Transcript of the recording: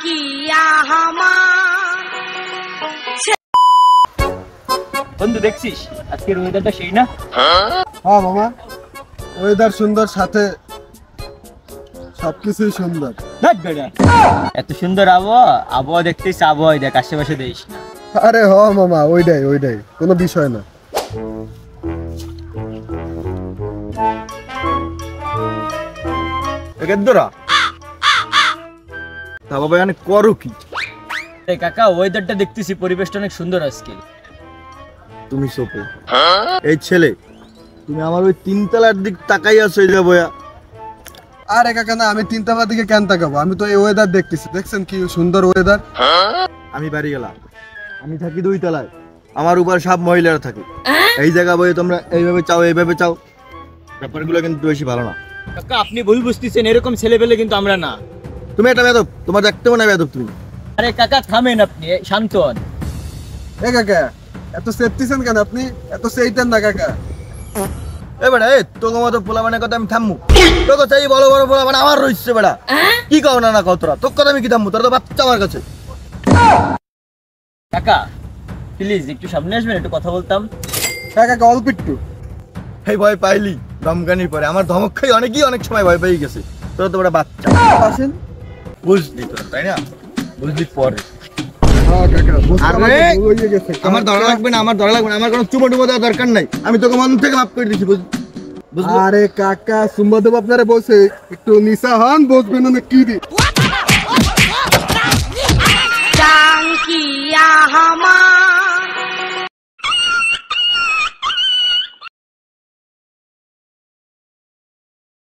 কিয়া হামা বন্ধু দেখছিস আজকের ওয়েদারটা সেই না? হ্যাঁ মামা, ওয়েদার সুন্দর, সাথে সবকিছুই সুন্দর। এত সুন্দর আবহাওয়া দেখতেইস, আবহাওয়া দেখ, আশেপাশে দেখিস না। আরে হ মামা, ওইটাই কোনো বিষয় না। তা বাবা এখানে করো কি? কাকা ওয়েদারটা দেখতেছি, পরিবেশটা অনেক সুন্দর আজকে। তুমি সোপো এই ছেলে, তুমি আমার ওই তিনতলার দিক তাকাই আছো এই বয়া। আরে কাকা না, আমি তিনতলার দিকে কেন তাকাবো? আমি তো এই ওয়েদার দেখতেছি, দেখছেন কি সুন্দর ওয়েদার। আমি বাড়ি গেলাম, আমি থাকি 2 তলায়, আমার উপর সব মহিলারা থাকে। এই জায়গা বয়ে তোমরা এইভাবে চাও, ব্যাপারগুলো কিন্তু বেশি ভালো না। কাকা আপনি ভুল বুঝতেছেন, এরকম ছেলেপেলে কিন্তু আমরা না। তুমি একটা বেদব, তোমার দেখতে মনে বেদব তুমি। আরে কাকা থামেন, আপনি শান্ত হন। এ কাকা এত সেফটিছেন কেন আপনি? এত সেইতেন না কাকা। এ বেটা, এ তোকে মতো পোলাবানের কথা আমি থামমু? তোকে চাই বড় বড় পোলাবান আমার রইছে বেটা। কি কও না কও তোরা? তোর কথা আমি কি থামমু? তোরা তো বাচ্চা আমার কাছে। কাকা প্লিজ একটু সামনে আসবেন, একটু কথা বলতাম। হ্যাঁ কাকা, অল্প একটু। এই ভয় পাইলি দমকানির পরে? আমার ধমক খাই অনেক সময় ভয় পেয়ে গেছে। তোরা তো বেটা বাচ্চা। আসেন, বুঝলি তোরা, তাই না? বুঝলি পরে। আমার ধরা লাগবে না, আমার কোনো চুমো টুমো দেওয়ার দরকার নাই। আমি তোকে মন থেকে মাফ করে দিচ্ছি। আরে কাকা, সুম্মা দেব আপনারা বলছে একটু নিশা হন, বসবেন না কি দি।